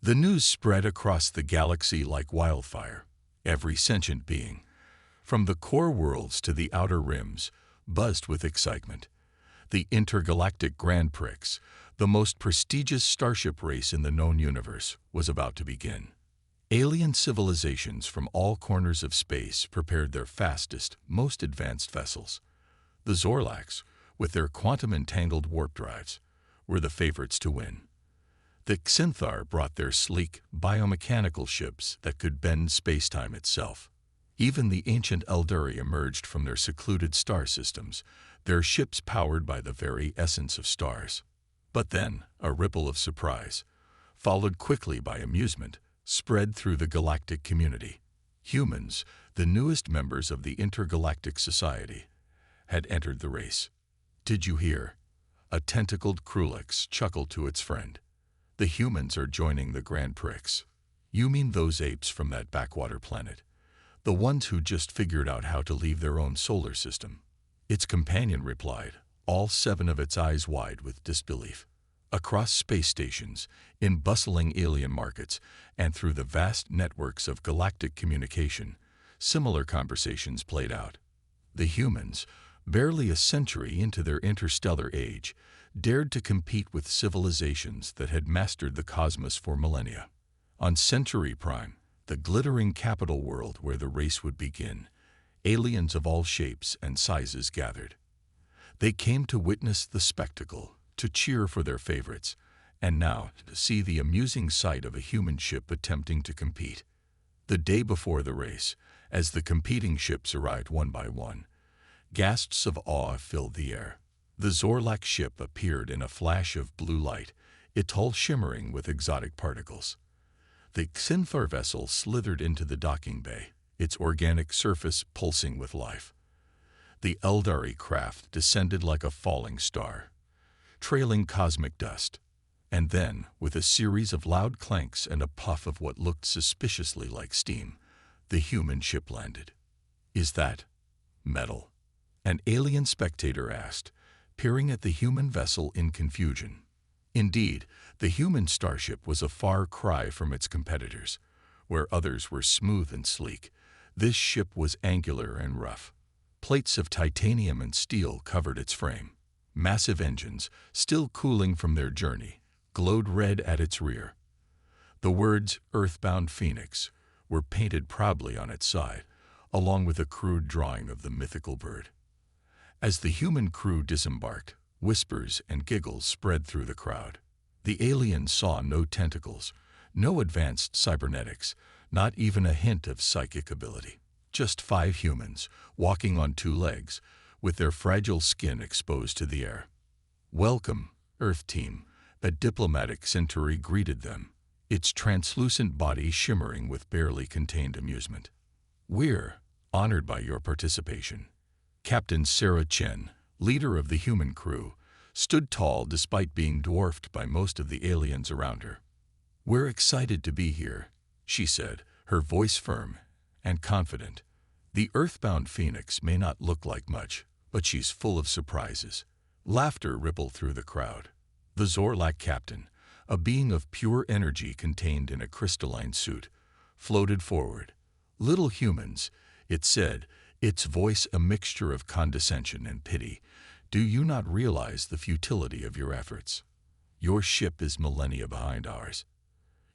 The news spread across the galaxy like wildfire. Every sentient being, from the core worlds to the outer rims, buzzed with excitement. The Intergalactic Grand Prix, the most prestigious starship race in the known universe, was about to begin. Alien civilizations from all corners of space prepared their fastest, most advanced vessels. The Zorlax, with their quantum-entangled warp drives, were the favorites to win. The Xinthar brought their sleek, biomechanical ships that could bend space-time itself. Even the ancient Eldari emerged from their secluded star systems, their ships powered by the very essence of stars. But then, a ripple of surprise, followed quickly by amusement, spread through the galactic community. Humans, the newest members of the Intergalactic Society, had entered the race. "Did you hear?" A tentacled Krulix chuckled to its friend. "The humans are joining the Grand Prix." "You mean those apes from that backwater planet? The ones who just figured out how to leave their own solar system?" Its companion replied, all 7 of its eyes wide with disbelief. Across space stations, in bustling alien markets, and through the vast networks of galactic communication, similar conversations played out. The humans, barely a century into their interstellar age, dared to compete with civilizations that had mastered the cosmos for millennia. On Century Prime, the glittering capital world where the race would begin, aliens of all shapes and sizes gathered. They came to witness the spectacle, to cheer for their favorites, and now to see the amusing sight of a human ship attempting to compete. The day before the race, as the competing ships arrived one by one, gasps of awe filled the air. The Zorlak ship appeared in a flash of blue light, its hull shimmering with exotic particles. The Xinthar vessel slithered into the docking bay, its organic surface pulsing with life. The Eldari craft descended like a falling star, trailing cosmic dust. And then, with a series of loud clanks and a puff of what looked suspiciously like steam, the human ship landed. "Is that metal?" an alien spectator asked, peering at the human vessel in confusion. Indeed, the human starship was a far cry from its competitors. Where others were smooth and sleek, this ship was angular and rough. Plates of titanium and steel covered its frame. Massive engines, still cooling from their journey, glowed red at its rear. The words "Earthbound Phoenix" were painted proudly on its side, along with a crude drawing of the mythical bird. As the human crew disembarked, whispers and giggles spread through the crowd. The aliens saw no tentacles, no advanced cybernetics, not even a hint of psychic ability. Just 5 humans, walking on 2 legs, with their fragile skin exposed to the air. "Welcome, Earth Team," a diplomatic Centauri greeted them, its translucent body shimmering with barely contained amusement. "We're honored by your participation." Captain Sarah Chen, leader of the human crew, stood tall despite being dwarfed by most of the aliens around her. "We're excited to be here," she said, her voice firm and confident. "The Earthbound Phoenix may not look like much, but she's full of surprises." Laughter rippled through the crowd. The Zorlak captain, a being of pure energy contained in a crystalline suit, floated forward. "Little humans," it said, its voice a mixture of condescension and pity, "do you not realize the futility of your efforts? Your ship is millennia behind ours.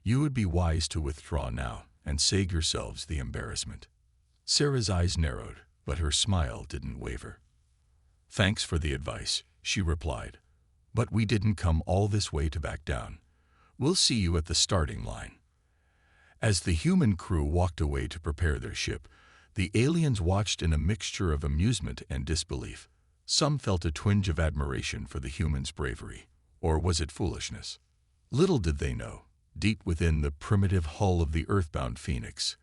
You would be wise to withdraw now and save yourselves the embarrassment." Sarah's eyes narrowed, but her smile didn't waver. "Thanks for the advice," she replied, "but we didn't come all this way to back down. We'll see you at the starting line." As the human crew walked away to prepare their ship, the aliens watched in a mixture of amusement and disbelief. Some felt a twinge of admiration for the humans' bravery, or was it foolishness? Little did they know, deep within the primitive hull of the Earthbound Phoenix,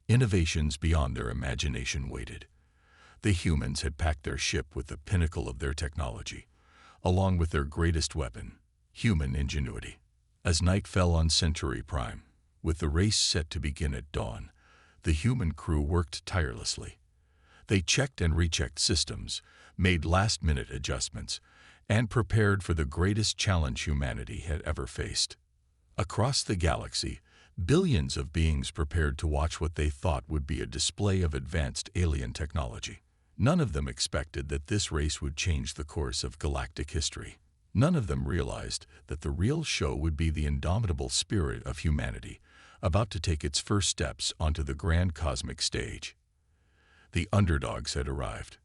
innovations beyond their imagination waited. The humans had packed their ship with the pinnacle of their technology, along with their greatest weapon, human ingenuity. As night fell on Century Prime, with the race set to begin at dawn, the human crew worked tirelessly. They checked and rechecked systems, made last-minute adjustments, and prepared for the greatest challenge humanity had ever faced. Across the galaxy, billions of beings prepared to watch what they thought would be a display of advanced alien technology. None of them expected that this race would change the course of galactic history. None of them realized that the real show would be the indomitable spirit of humanity, about to take its first steps onto the grand cosmic stage. The underdogs had arrived,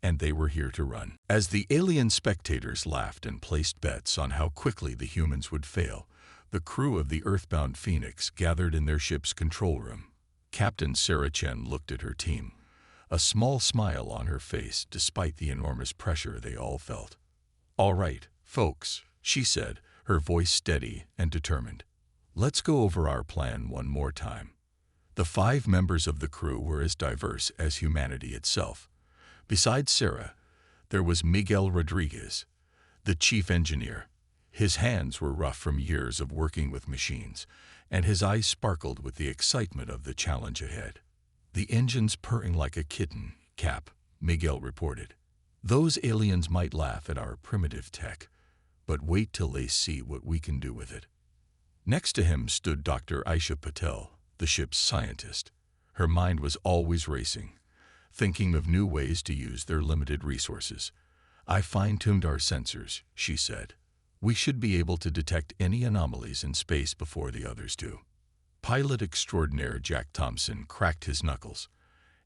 and they were here to run. As the alien spectators laughed and placed bets on how quickly the humans would fail, the crew of the Earthbound Phoenix gathered in their ship's control room. Captain Sarah Chen looked at her team, a small smile on her face despite the enormous pressure they all felt. "All right, folks," she said, her voice steady and determined. "Let's go over our plan one more time." The 5 members of the crew were as diverse as humanity itself. Besides Sarah, there was Miguel Rodriguez, the chief engineer. His hands were rough from years of working with machines, and his eyes sparkled with the excitement of the challenge ahead. "The engine's purring like a kitten, Cap," Miguel reported. "Those aliens might laugh at our primitive tech, but wait till they see what we can do with it." Next to him stood Dr. Aisha Patel, the ship's scientist. Her mind was always racing, thinking of new ways to use their limited resources. "I fine-tuned our sensors," she said. "We should be able to detect any anomalies in space before the others do." Pilot extraordinaire Jack Thompson cracked his knuckles.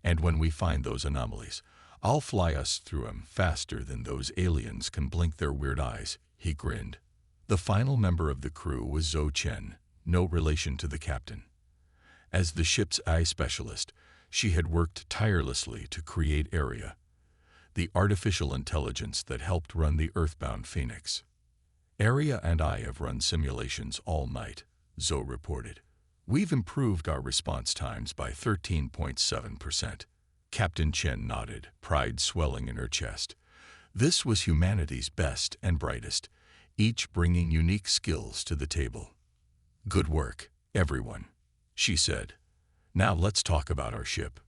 "And when we find those anomalies, I'll fly us through 'em faster than those aliens can blink their weird eyes," he grinned. The final member of the crew was Zhou Chen, no relation to the captain. As the ship's eye specialist, she had worked tirelessly to create Area, the artificial intelligence that helped run the Earthbound Phoenix. "Area and I have run simulations all night," Zhou reported. "We've improved our response times by 13.7%. Captain Chen nodded, pride swelling in her chest. This was humanity's best and brightest, each bringing unique skills to the table. "Good work, everyone," she said. "Now let's talk about our ship."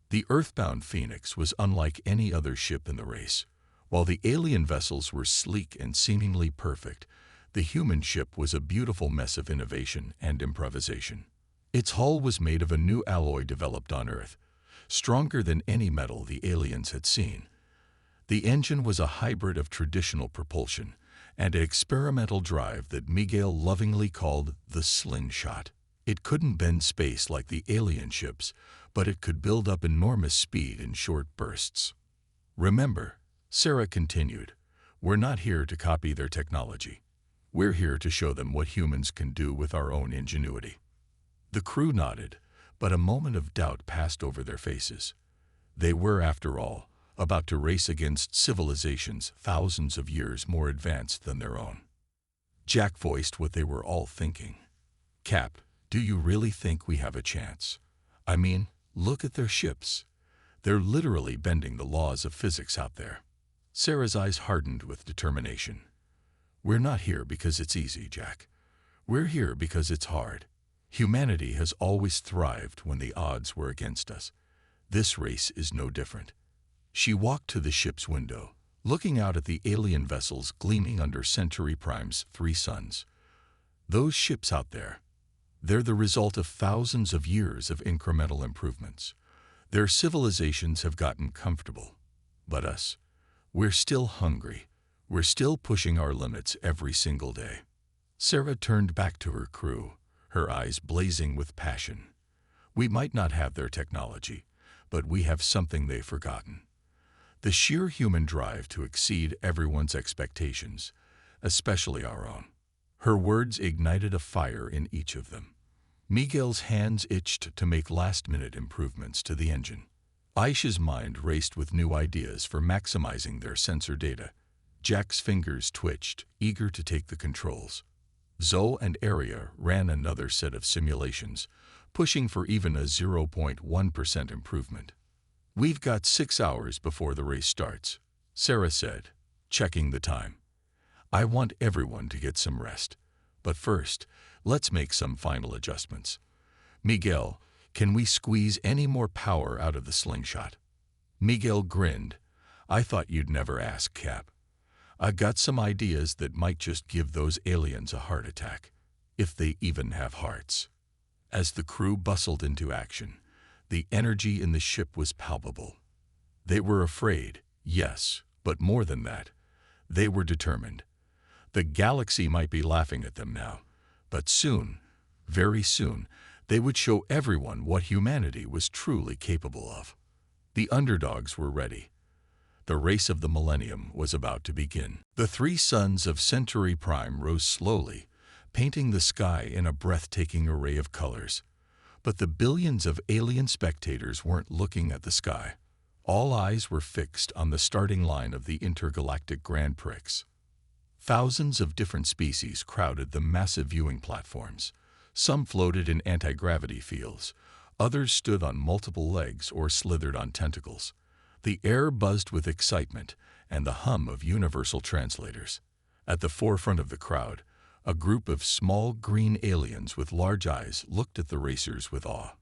The Earthbound Phoenix was unlike any other ship in the race. While the alien vessels were sleek and seemingly perfect, the human ship was a beautiful mess of innovation and improvisation. Its hull was made of a new alloy developed on Earth, stronger than any metal the aliens had seen. The engine was a hybrid of traditional propulsion and an experimental drive that Miguel lovingly called the slingshot. It couldn't bend space like the alien ships, but it could build up enormous speed in short bursts. "Remember," Sarah continued, "we're not here to copy their technology. We're here to show them what humans can do with our own ingenuity." The crew nodded, but a moment of doubt passed over their faces. They were, after all, about to race against civilizations thousands of years more advanced than their own. Jack voiced what they were all thinking. "Cap, do you really think we have a chance? I mean, look at their ships. They're literally bending the laws of physics out there." Sarah's eyes hardened with determination. "We're not here because it's easy, Jack. We're here because it's hard. Humanity has always thrived when the odds were against us. This race is no different." She walked to the ship's window, looking out at the alien vessels gleaming under Century Prime's 3 suns. "Those ships out there, they're the result of thousands of years of incremental improvements. Their civilizations have gotten comfortable. But us, we're still hungry. We're still pushing our limits every single day." Sarah turned back to her crew, her eyes blazing with passion. "We might not have their technology, but we have something they've forgotten. The sheer human drive to exceed everyone's expectations, especially our own." Her words ignited a fire in each of them. Miguel's hands itched to make last-minute improvements to the engine. Aisha's mind raced with new ideas for maximizing their sensor data. Jack's fingers twitched, eager to take the controls. Zhou and Area ran another set of simulations, pushing for even a 0.1% improvement. "We've got 6 hours before the race starts," Sarah said, checking the time. "I want everyone to get some rest. But first, let's make some final adjustments. Miguel, can we squeeze any more power out of the slingshot?" Miguel grinned. "I thought you'd never ask, Cap. I've got some ideas that might just give those aliens a heart attack." if they even have hearts. As the crew bustled into action, the energy in the ship was palpable. They were afraid, yes, but more than that, they were determined. The galaxy might be laughing at them now, but soon, very soon, they would show everyone what humanity was truly capable of. The underdogs were ready. The race of the millennium was about to begin. The three suns of Centauri Prime rose slowly, painting the sky in a breathtaking array of colors. But the billions of alien spectators weren't looking at the sky. All eyes were fixed on the starting line of the Intergalactic Grand Prix. Thousands of different species crowded the massive viewing platforms. Some floated in anti-gravity fields. Others stood on multiple legs or slithered on tentacles. The air buzzed with excitement and the hum of universal translators. At the forefront of the crowd, a group of small green aliens with large eyes looked at the racers with awe.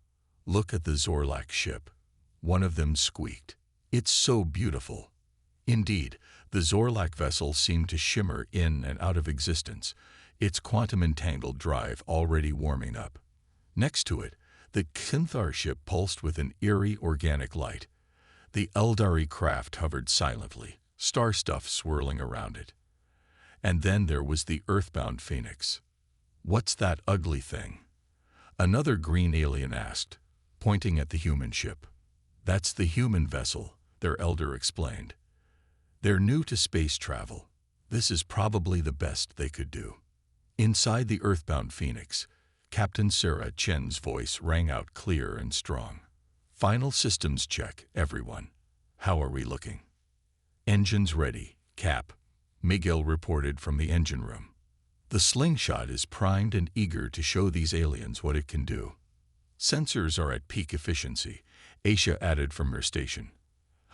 "Look at the Zorlak ship," one of them squeaked. "It's so beautiful." Indeed, the Zorlak vessel seemed to shimmer in and out of existence, its quantum-entangled drive already warming up. Next to it, the Starship pulsed with an eerie organic light. The Eldari craft hovered silently, star stuff swirling around it. And then there was the Earthbound Phoenix. "What's that ugly thing?" another green alien asked, pointing at the human ship. "That's the human vessel," their elder explained. "They're new to space travel. This is probably the best they could do." Inside the Earthbound Phoenix, Captain Sarah Chen's voice rang out clear and strong. "Final systems check, everyone. How are we looking?" "Engines ready, Cap," Miguel reported from the engine room. "The slingshot is primed and eager to show these aliens what it can do." "Sensors are at peak efficiency," Aisha added from her station.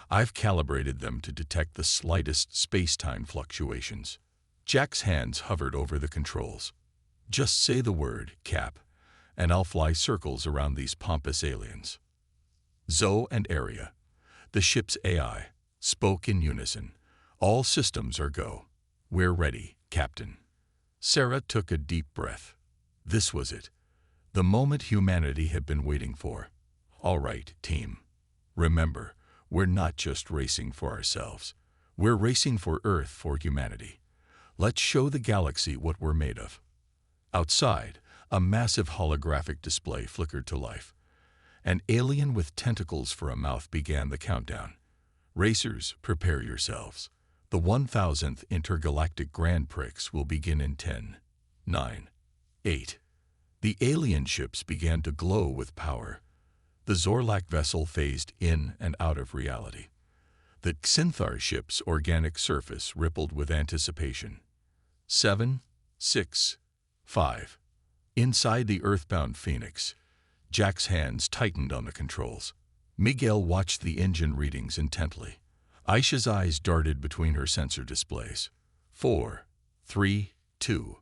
"I've calibrated them to detect the slightest space-time fluctuations." Jack's hands hovered over the controls. "Just say the word, Cap, and I'll fly circles around these pompous aliens." Zoe and Aria, the ship's AI, spoke in unison. "All systems are go." "We're ready, Captain." Sarah took a deep breath. This was it. The moment humanity had been waiting for. "All right, team. Remember, we're not just racing for ourselves. We're racing for Earth, for humanity. Let's show the galaxy what we're made of." Outside, a massive holographic display flickered to life. An alien with tentacles for a mouth began the countdown. "Racers, prepare yourselves. The 1000th Intergalactic Grand Prix will begin in 10, 9, 8. The alien ships began to glow with power. The Zorlak vessel phased in and out of reality. The Xinthar ship's organic surface rippled with anticipation. 7, 6, 5. Inside the Earthbound Phoenix, Jack's hands tightened on the controls. Miguel watched the engine readings intently. Aisha's eyes darted between her sensor displays. 4, 3, 2.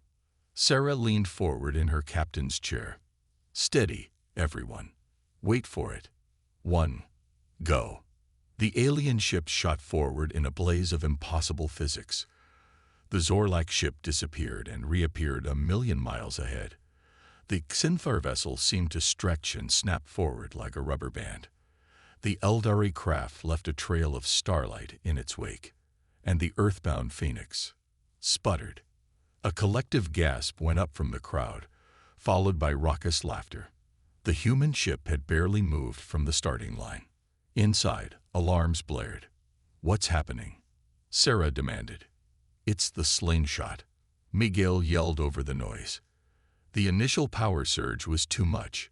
Sarah leaned forward in her captain's chair. "Steady, everyone. Wait for it. 1. Go." The alien ship shot forward in a blaze of impossible physics. The Zorlak ship disappeared and reappeared a million miles ahead. The Xinthar vessel seemed to stretch and snap forward like a rubber band. The Eldari craft left a trail of starlight in its wake, and the Earthbound Phoenix sputtered. A collective gasp went up from the crowd, followed by raucous laughter. The human ship had barely moved from the starting line. Inside, alarms blared. "What's happening?" Sarah demanded. "It's the slingshot," Miguel yelled over the noise. "The initial power surge was too much.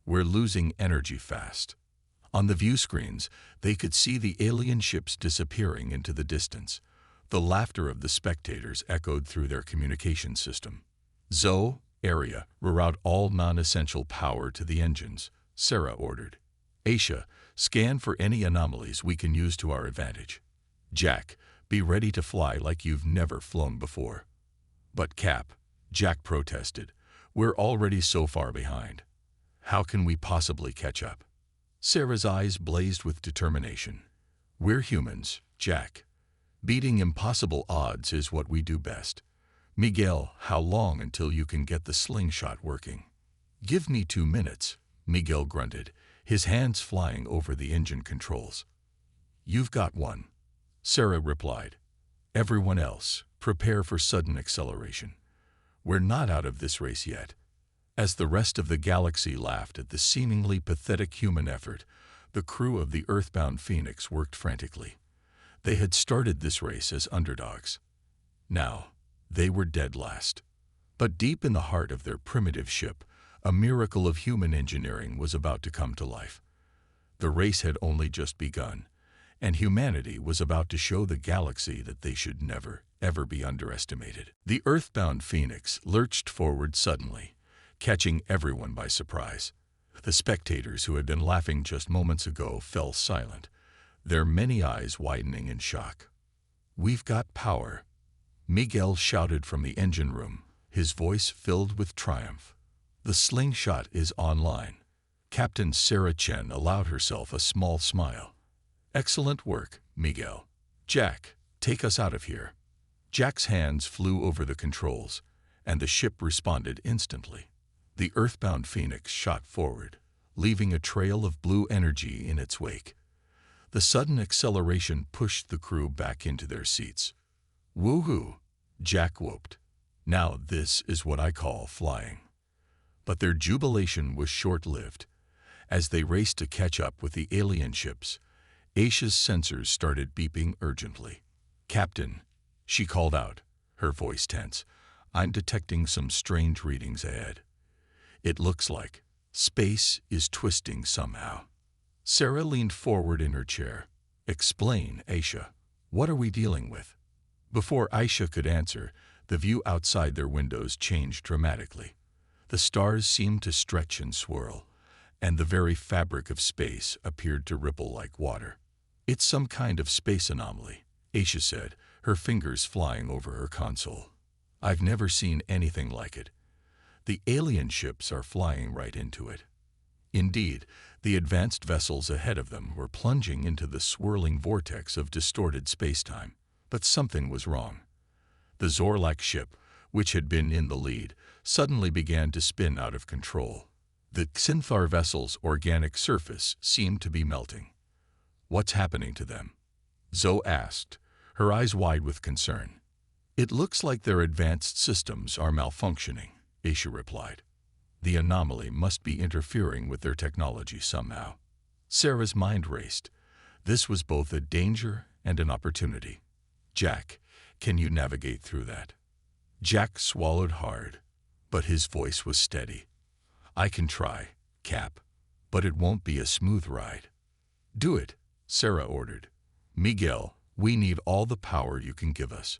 We're losing energy fast." On the view screens, they could see the alien ships disappearing into the distance. The laughter of the spectators echoed through their communication system. "Zoe, Aria, reroute all non-essential power to the engines," Sarah ordered. "Aisha, scan for any anomalies we can use to our advantage. Jack, be ready to fly like you've never flown before." "But Cap," Jack protested, "we're already so far behind. How can we possibly catch up?" Sarah's eyes blazed with determination. "We're humans, Jack. Beating impossible odds is what we do best. Miguel, how long until you can get the slingshot working? Give me 2 minutes, Miguel grunted, his hands flying over the engine controls. You've got one, Sarah replied. Everyone else, prepare for sudden acceleration. We're not out of this race yet. As the rest of the galaxy laughed at the seemingly pathetic human effort, the crew of the Earthbound Phoenix worked frantically. They had started this race as underdogs. Now, they were dead last. But deep in the heart of their primitive ship, a miracle of human engineering was about to come to life. The race had only just begun, and humanity was about to show the galaxy that they should never, ever be underestimated. The Earthbound Phoenix lurched forward suddenly, catching everyone by surprise. The spectators who had been laughing just moments ago fell silent, their many eyes widening in shock. We've got power, Miguel shouted from the engine room, his voice filled with triumph. The slingshot is online. Captain Sarah Chen allowed herself a small smile. Excellent work, Miguel. Jack, take us out of here. Jack's hands flew over the controls, and the ship responded instantly. The Earthbound Phoenix shot forward, leaving a trail of blue energy in its wake. The sudden acceleration pushed the crew back into their seats. Woohoo! Jack whooped. Now this is what I call flying. But their jubilation was short-lived. As they raced to catch up with the alien ships, Aisha's sensors started beeping urgently. Captain, she called out, her voice tense, I'm detecting some strange readings ahead. It looks like space is twisting somehow. Sarah leaned forward in her chair. Explain, Aisha. What are we dealing with? Before Aisha could answer, the view outside their windows changed dramatically. The stars seemed to stretch and swirl, and the very fabric of space appeared to ripple like water. It's some kind of space anomaly, Aisha said, her fingers flying over her console. I've never seen anything like it. The alien ships are flying right into it. Indeed, the advanced vessels ahead of them were plunging into the swirling vortex of distorted spacetime. But something was wrong. The Zorlak ship, which had been in the lead, suddenly began to spin out of control. The Xinthar vessel's organic surface seemed to be melting. What's happening to them? Zoe asked, her eyes wide with concern. It looks like their advanced systems are malfunctioning, Aisha replied. The anomaly must be interfering with their technology somehow. Sarah's mind raced. This was both a danger and an opportunity. Jack, can you navigate through that? Jack swallowed hard, but his voice was steady. I can try, Cap, but it won't be a smooth ride. Do it, Sarah ordered. Miguel, we need all the power you can give us.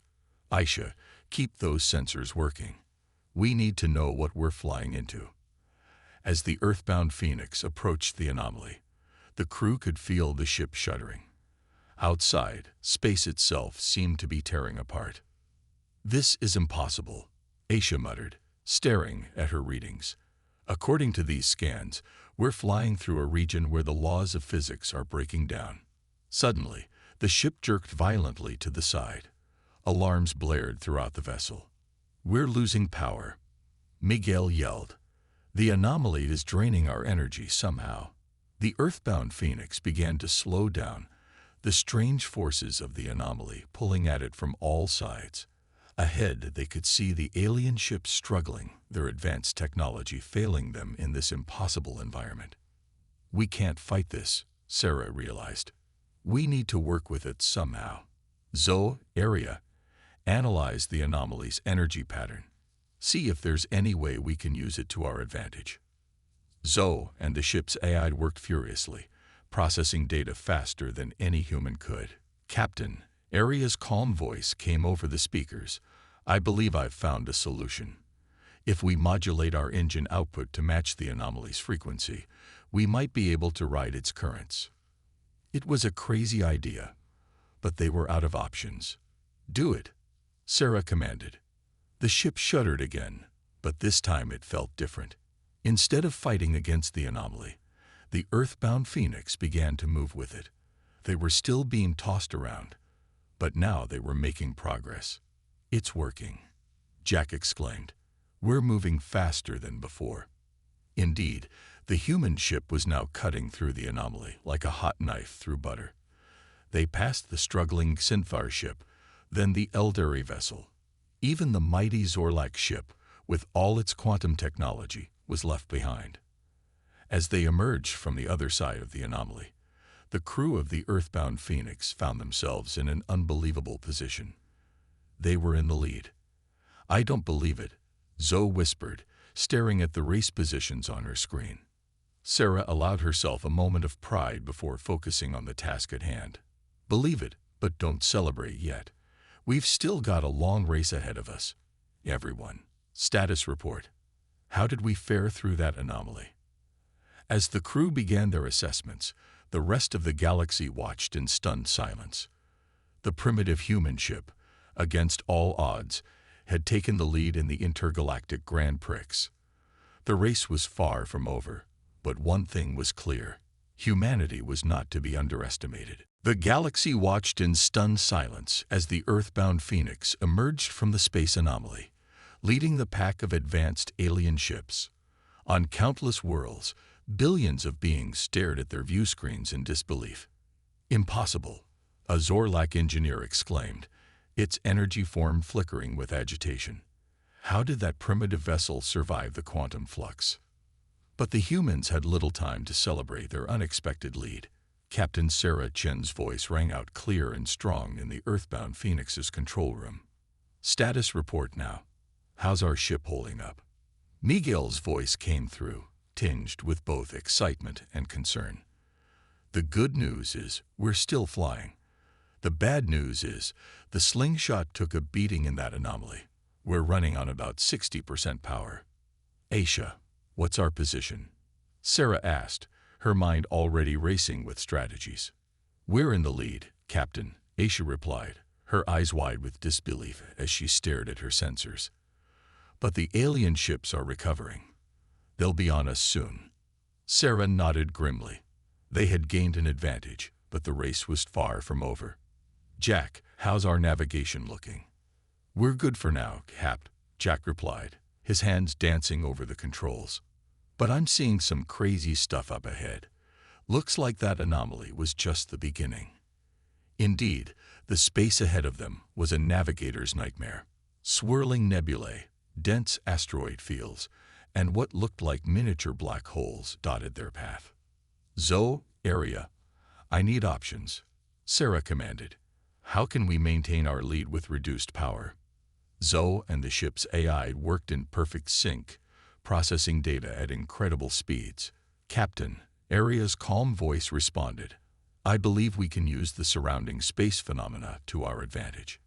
Aisha, keep those sensors working. We need to know what we're flying into. As the Earthbound Phoenix approached the anomaly, the crew could feel the ship shuddering. Outside, space itself seemed to be tearing apart. This is impossible, Aisha muttered, staring at her readings. According to these scans, we're flying through a region where the laws of physics are breaking down. Suddenly, the ship jerked violently to the side. Alarms blared throughout the vessel. We're losing power, Miguel yelled. The anomaly is draining our energy somehow. The Earthbound Phoenix began to slow down, the strange forces of the anomaly pulling at it from all sides. Ahead, they could see the alien ships struggling, their advanced technology failing them in this impossible environment. We can't fight this, Sarah realized. We need to work with it somehow. Zoe, Area, analyze the anomaly's energy pattern. See if there's any way we can use it to our advantage. Zoe and the ship's AI worked furiously, processing data faster than any human could. Captain, Area's calm voice came over the speakers. I believe I've found a solution. If we modulate our engine output to match the anomaly's frequency, we might be able to ride its currents. It was a crazy idea, but they were out of options. Do it, Sarah commanded. The ship shuddered again, but this time it felt different. Instead of fighting against the anomaly, the Earthbound Phoenix began to move with it. They were still being tossed around, but now they were making progress. It's working. Jack exclaimed. "We're moving faster than before." Indeed, the human ship was now cutting through the anomaly like a hot knife through butter. They passed the struggling Sinfar ship, then the Eldari vessel. Even the mighty Zorlak ship, with all its quantum technology, was left behind. As they emerged from the other side of the anomaly, the crew of the Earthbound Phoenix found themselves in an unbelievable position. They were in the lead. "I don't believe it," Zoe whispered, staring at the race positions on her screen. Sarah allowed herself a moment of pride before focusing on the task at hand. "Believe it, but don't celebrate yet. We've still got a long race ahead of us." Everyone. Status report. How did we fare through that anomaly? As the crew began their assessments, the rest of the galaxy watched in stunned silence. The primitive human ship, against all odds, had taken the lead in the Intergalactic Grand Prix. The race was far from over, but one thing was clear: humanity was not to be underestimated. The galaxy watched in stunned silence as the Earthbound Phoenix emerged from the space anomaly, leading the pack of advanced alien ships. On countless worlds, billions of beings stared at their view screens in disbelief. "Impossible," a Zorlak engineer exclaimed, its energy form flickering with agitation. How did that primitive vessel survive the quantum flux? But the humans had little time to celebrate their unexpected lead. Captain Sarah Chen's voice rang out clear and strong in the Earthbound Phoenix's control room. "Status report now. How's our ship holding up?" Miguel's voice came through, tinged with both excitement and concern. "The good news is we're still flying. The bad news is the slingshot took a beating in that anomaly. We're running on about 60% power." "Aisha, what's our position?" Sarah asked, her mind already racing with strategies. "We're in the lead, Captain," Aisha replied, her eyes wide with disbelief as she stared at her sensors. "But the alien ships are recovering. They'll be on us soon." Sarah nodded grimly. They had gained an advantage, but the race was far from over. "Jack, how's our navigation looking?" "We're good for now, Cap," Jack replied, his hands dancing over the controls. "But I'm seeing some crazy stuff up ahead. Looks like that anomaly was just the beginning." Indeed, the space ahead of them was a navigator's nightmare. Swirling nebulae, dense asteroid fields, and what looked like miniature black holes dotted their path. "Zoe, Area, I need options," Sarah commanded. "How can we maintain our lead with reduced power?" Zoe and the ship's AI worked in perfect sync, processing data at incredible speeds. "Captain," Area's calm voice responded, "I believe we can use the surrounding space phenomena to our advantage.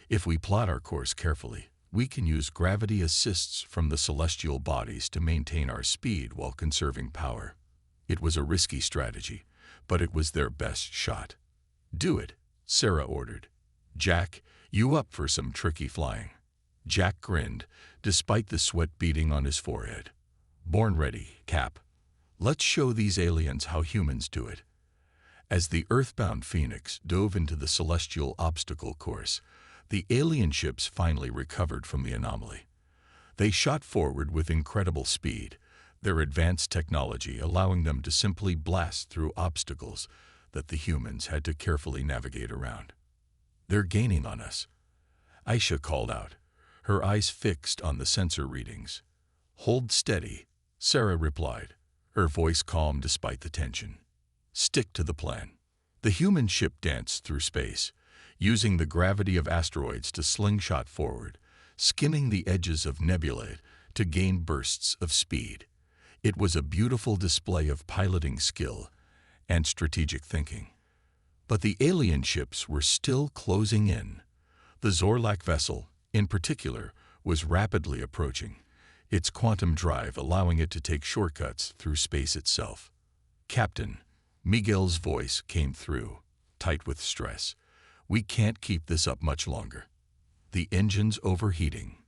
If we plot our course carefully, we can use gravity assists from the celestial bodies to maintain our speed while conserving power." It was a risky strategy, but it was their best shot. "Do it," Sarah ordered. "Jack, you up for some tricky flying?" Jack grinned, despite the sweat beading on his forehead. "Born ready, Cap. Let's show these aliens how humans do it." As the Earthbound Phoenix dove into the celestial obstacle course, the alien ships finally recovered from the anomaly. They shot forward with incredible speed, their advanced technology allowing them to simply blast through obstacles that the humans had to carefully navigate around. "They're gaining on us," Aisha called out, her eyes fixed on the sensor readings. "Hold steady," Sarah replied, her voice calm despite the tension. "Stick to the plan." The human ship danced through space, using the gravity of asteroids to slingshot forward, skimming the edges of nebulae to gain bursts of speed. It was a beautiful display of piloting skill and strategic thinking. But the alien ships were still closing in. The Zorlak vessel, in particular, was rapidly approaching, its quantum drive allowing it to take shortcuts through space itself. "Captain," Miguel's voice came through, tight with stress. "We can't keep this up much longer. The engine's overheating."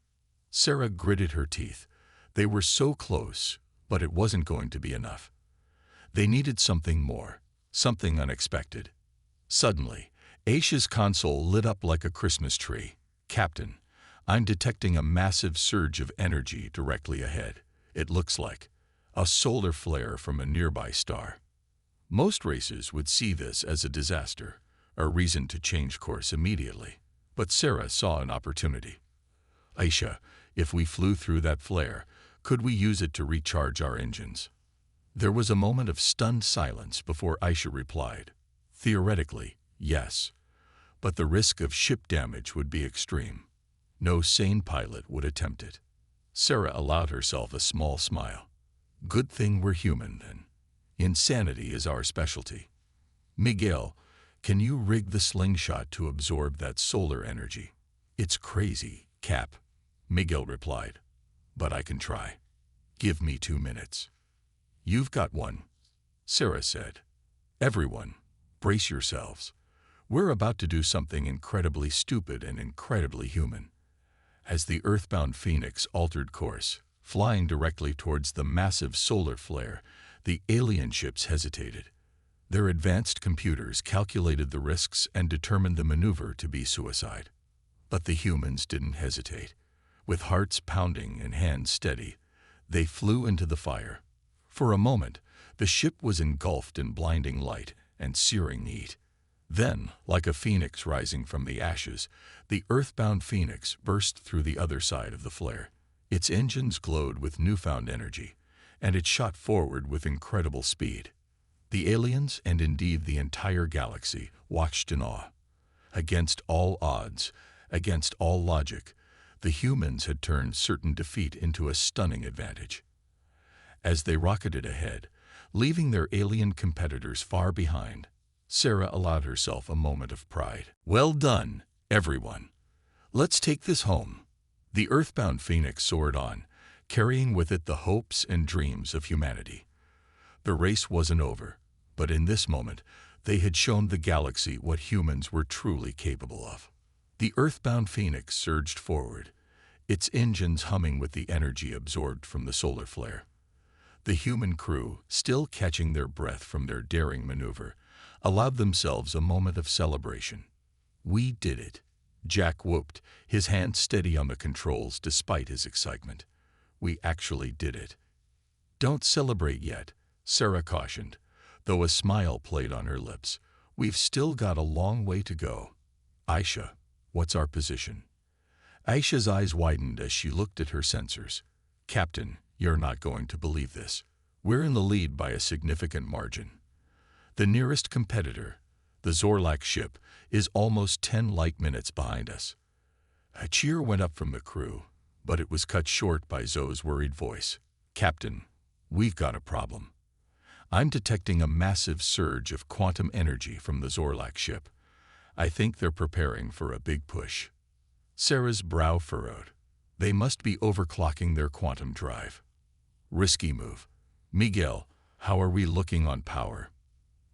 Sarah gritted her teeth. They were so close, but it wasn't going to be enough. They needed something more, something unexpected. Suddenly, Aisha's console lit up like a Christmas tree. "Captain, I'm detecting a massive surge of energy directly ahead. It looks like a solar flare from a nearby star. Most racers would see this as a disaster, a reason to change course immediately. But Sarah saw an opportunity. Aisha, if we flew through that flare, could we use it to recharge our engines? There was a moment of stunned silence before Aisha replied. Theoretically, yes. But the risk of ship damage would be extreme. No sane pilot would attempt it. Sarah allowed herself a small smile. Good thing we're human, then. Insanity is our specialty. Miguel, can you rig the slingshot to absorb that solar energy? It's crazy, Cap, Miguel replied. But I can try. Give me 2 minutes. You've got one, Sarah said. Everyone, brace yourselves. We're about to do something incredibly stupid and incredibly human. As the Earthbound Phoenix altered course, flying directly towards the massive solar flare, the alien ships hesitated. Their advanced computers calculated the risks and determined the maneuver to be suicide. But the humans didn't hesitate. With hearts pounding and hands steady, they flew into the fire. For a moment, the ship was engulfed in blinding light and searing heat. Then, like a phoenix rising from the ashes, the Earthbound Phoenix burst through the other side of the flare. Its engines glowed with newfound energy, and it shot forward with incredible speed. The aliens, and indeed the entire galaxy, watched in awe. Against all odds, against all logic, the humans had turned certain defeat into a stunning advantage. As they rocketed ahead, leaving their alien competitors far behind, Sarah allowed herself a moment of pride. Well done, everyone. Let's take this home. The Earthbound Phoenix soared on, carrying with it the hopes and dreams of humanity. The race wasn't over, but in this moment, they had shown the galaxy what humans were truly capable of. The Earthbound Phoenix surged forward, its engines humming with the energy absorbed from the solar flare. The human crew, still catching their breath from their daring maneuver, allowed themselves a moment of celebration. We did it. Jack whooped, his hand steady on the controls despite his excitement. We actually did it. Don't celebrate yet, Sarah cautioned, though a smile played on her lips. We've still got a long way to go. Aisha, what's our position? Aisha's eyes widened as she looked at her sensors. Captain, you're not going to believe this. We're in the lead by a significant margin. The nearest competitor, the Zorlak ship, is almost 10 light minutes behind us. A cheer went up from the crew, but it was cut short by Zoe's worried voice. Captain, we've got a problem. I'm detecting a massive surge of quantum energy from the Zorlak ship. I think they're preparing for a big push. Sarah's brow furrowed. They must be overclocking their quantum drive. Risky move. Miguel, how are we looking on power?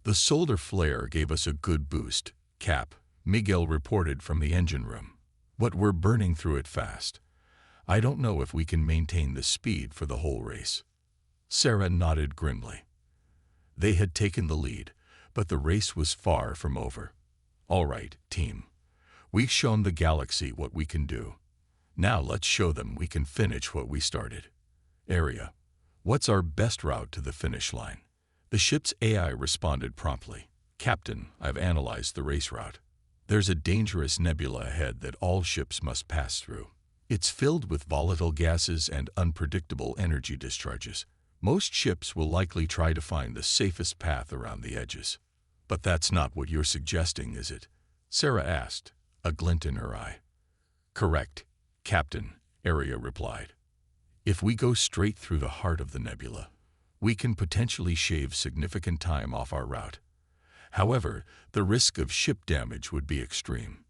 The solar flare gave us a good boost, Cap, Miguel reported from the engine room. But we're burning through it fast. I don't know if we can maintain the speed for the whole race. Sarah nodded grimly. They had taken the lead, but the race was far from over. All right, team. We've shown the galaxy what we can do. Now let's show them we can finish what we started. Area, what's our best route to the finish line? The ship's AI responded promptly. Captain, I've analyzed the race route. There's a dangerous nebula ahead that all ships must pass through. It's filled with volatile gases and unpredictable energy discharges. Most ships will likely try to find the safest path around the edges. But that's not what you're suggesting, is it? Sarah asked, a glint in her eye. Correct, Captain, Aria replied. If we go straight through the heart of the nebula, we can potentially shave significant time off our route. However, the risk of ship damage would be extreme.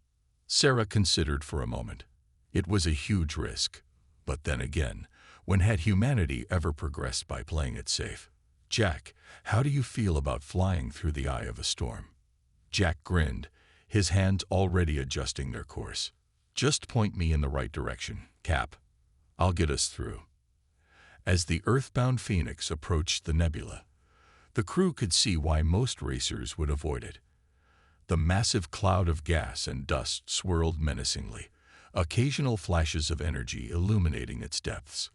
Sarah considered for a moment. It was a huge risk. But then again, when had humanity ever progressed by playing it safe? Jack, how do you feel about flying through the eye of a storm? Jack grinned, his hands already adjusting their course. Just point me in the right direction, Cap. I'll get us through. As the Earthbound Phoenix approached the nebula, the crew could see why most racers would avoid it. The massive cloud of gas and dust swirled menacingly, occasional flashes of energy illuminating its depths.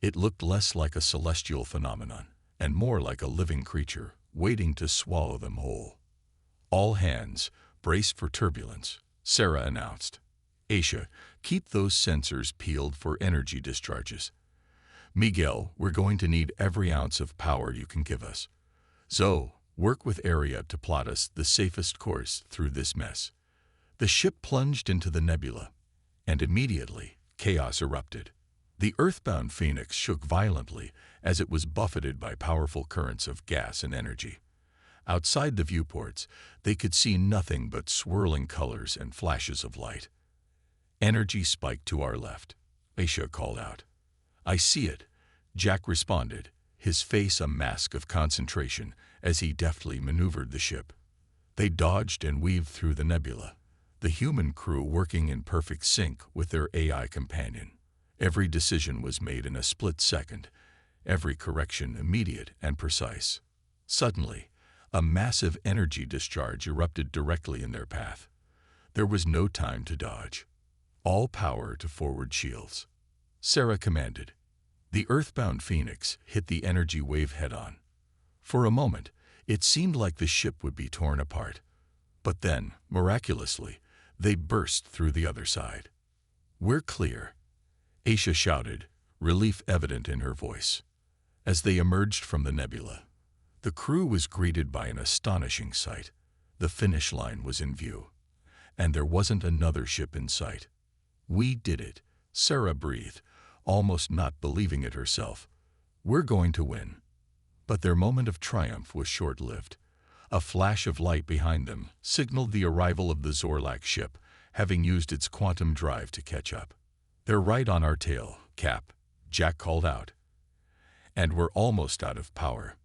It looked less like a celestial phenomenon and more like a living creature waiting to swallow them whole. "All hands, brace for turbulence," Sarah announced. "Aisha, keep those sensors peeled for energy discharges. Miguel, we're going to need every ounce of power you can give us. Zoe, work with Area to plot us the safest course through this mess." The ship plunged into the nebula, and immediately chaos erupted. The earthbound Phoenix shook violently as it was buffeted by powerful currents of gas and energy. Outside the viewports, they could see nothing but swirling colors and flashes of light. "Energy spike to our left," Aisha called out. "I see it," Jack responded, his face a mask of concentration as he deftly maneuvered the ship. They dodged and weaved through the nebula, the human crew working in perfect sync with their AI companion. Every decision was made in a split second, every correction immediate and precise. Suddenly, a massive energy discharge erupted directly in their path. There was no time to dodge. "All power to forward shields," Sarah commanded. The earthbound Phoenix hit the energy wave head-on. For a moment, it seemed like the ship would be torn apart. But then, miraculously, they burst through the other side. "We're clear," Aisha shouted, relief evident in her voice. As they emerged from the nebula, the crew was greeted by an astonishing sight. The finish line was in view, and there wasn't another ship in sight. "We did it," Sarah breathed, almost not believing it herself. "We're going to win." But their moment of triumph was short-lived. A flash of light behind them signaled the arrival of the Zorlak ship, having used its quantum drive to catch up. "They're right on our tail, Cap," Jack called out. "And we're almost out of power."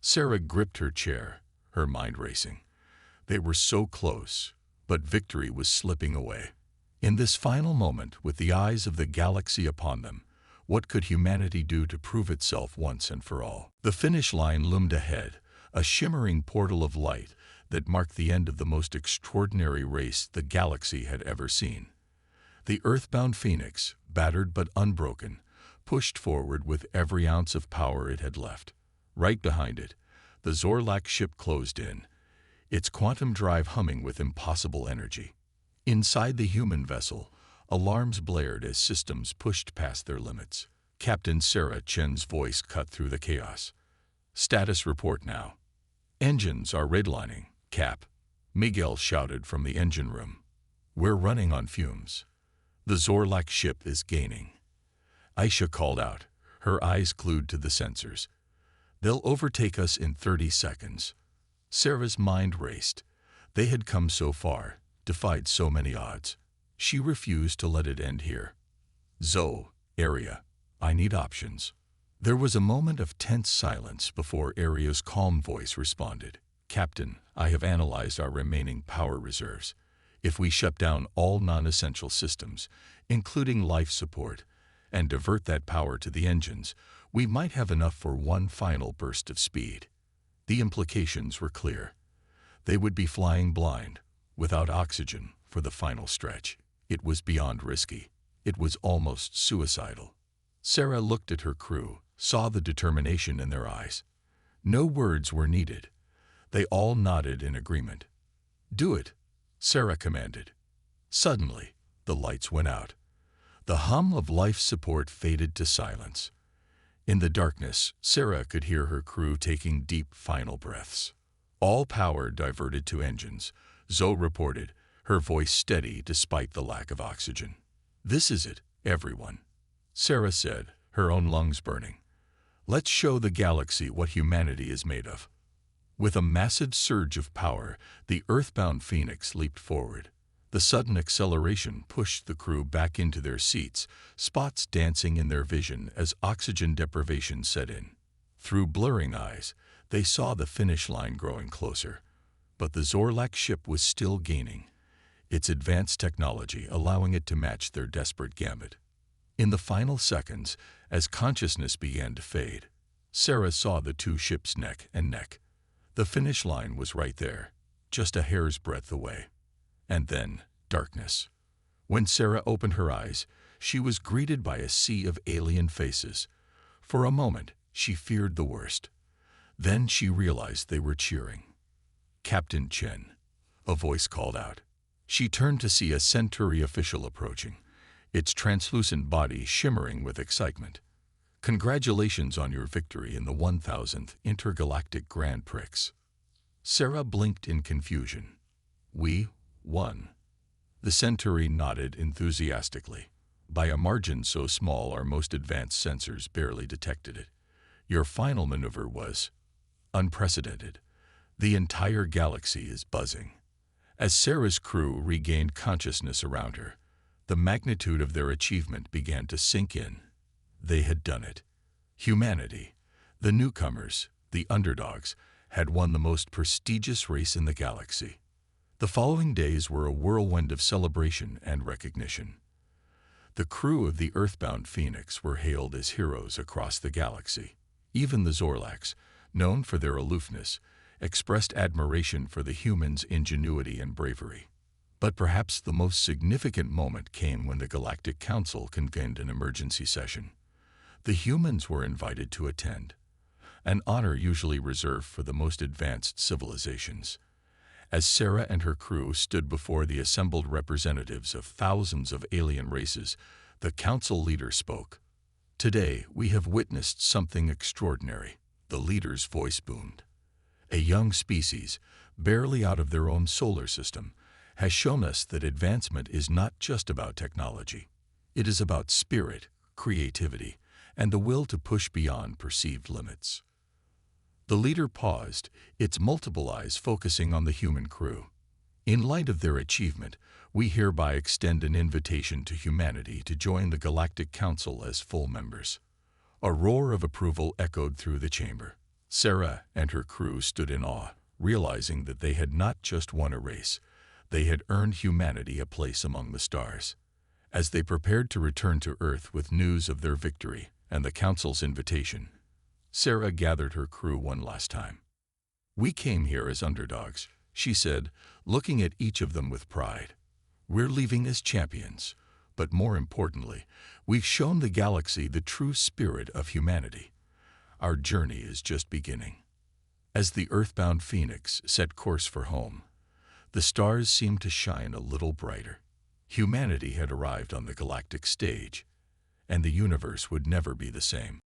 Sarah gripped her chair, her mind racing. They were so close, but victory was slipping away. In this final moment, with the eyes of the galaxy upon them, what could humanity do to prove itself once and for all? The finish line loomed ahead, a shimmering portal of light that marked the end of the most extraordinary race the galaxy had ever seen. The earthbound Phoenix, battered but unbroken, pushed forward with every ounce of power it had left. Right behind it, the Zorlak ship closed in, its quantum drive humming with impossible energy. Inside the human vessel, alarms blared as systems pushed past their limits. Captain Sarah Chen's voice cut through the chaos. "Status report now." "Engines are redlining, Cap," Miguel shouted from the engine room. "We're running on fumes. The Zorlak ship is gaining." Aisha called out, her eyes glued to the sensors. "They'll overtake us in 30 seconds. Sarah's mind raced. They had come so far, defied so many odds. She refused to let it end here. "Zoe, Area, I need options." There was a moment of tense silence before Aria's calm voice responded. "Captain, I have analyzed our remaining power reserves. If we shut down all non-essential systems, including life support, and divert that power to the engines, we might have enough for one final burst of speed." The implications were clear. They would be flying blind, without oxygen, for the final stretch. It was beyond risky. It was almost suicidal. Sarah looked at her crew, saw the determination in their eyes. No words were needed. They all nodded in agreement. "Do it," Sarah commanded. Suddenly, the lights went out. The hum of life support faded to silence. In the darkness, Sarah could hear her crew taking deep final breaths. "All power diverted to engines," Zoe reported, her voice steady despite the lack of oxygen. "This is it, everyone," Sarah said, her own lungs burning. "Let's show the galaxy what humanity is made of." With a massive surge of power, the earthbound Phoenix leaped forward. The sudden acceleration pushed the crew back into their seats, spots dancing in their vision as oxygen deprivation set in. Through blurring eyes, they saw the finish line growing closer. But the Zorlak ship was still gaining, its advanced technology allowing it to match their desperate gambit. In the final seconds, as consciousness began to fade, Sarah saw the two ships neck and neck. The finish line was right there, just a hair's breadth away. And then, darkness. When Sarah opened her eyes, she was greeted by a sea of alien faces. For a moment, she feared the worst. Then she realized they were cheering. "Captain Chen," a voice called out. She turned to see a Centauri official approaching, its translucent body shimmering with excitement. "Congratulations on your victory in the 1000th Intergalactic Grand Prix." Sarah blinked in confusion. "We won." The Centauri nodded enthusiastically. "By a margin so small our most advanced sensors barely detected it. Your final maneuver was unprecedented. The entire galaxy is buzzing." As Sarah's crew regained consciousness around her, the magnitude of their achievement began to sink in. They had done it. Humanity, the newcomers, the underdogs, had won the most prestigious race in the galaxy. The following days were a whirlwind of celebration and recognition. The crew of the Earthbound Phoenix were hailed as heroes across the galaxy. Even the Zorlax, known for their aloofness, expressed admiration for the humans' ingenuity and bravery. But perhaps the most significant moment came when the Galactic Council convened an emergency session. The humans were invited to attend, an honor usually reserved for the most advanced civilizations. As Sarah and her crew stood before the assembled representatives of thousands of alien races, the council leader spoke. "Today, we have witnessed something extraordinary," the leader's voice boomed. "A young species, barely out of their own solar system, has shown us that advancement is not just about technology. It is about spirit, creativity, and the will to push beyond perceived limits." The leader paused, its multiple eyes focusing on the human crew. "In light of their achievement, we hereby extend an invitation to humanity to join the Galactic Council as full members." A roar of approval echoed through the chamber. Sarah and her crew stood in awe, realizing that they had not just won a race, they had earned humanity a place among the stars. As they prepared to return to Earth with news of their victory and the Council's invitation, Sarah gathered her crew one last time. "We came here as underdogs," she said, looking at each of them with pride. "We're leaving as champions, but more importantly, we've shown the galaxy the true spirit of humanity. Our journey is just beginning." As the Earthbound Phoenix set course for home, the stars seemed to shine a little brighter. Humanity had arrived on the galactic stage, and the universe would never be the same.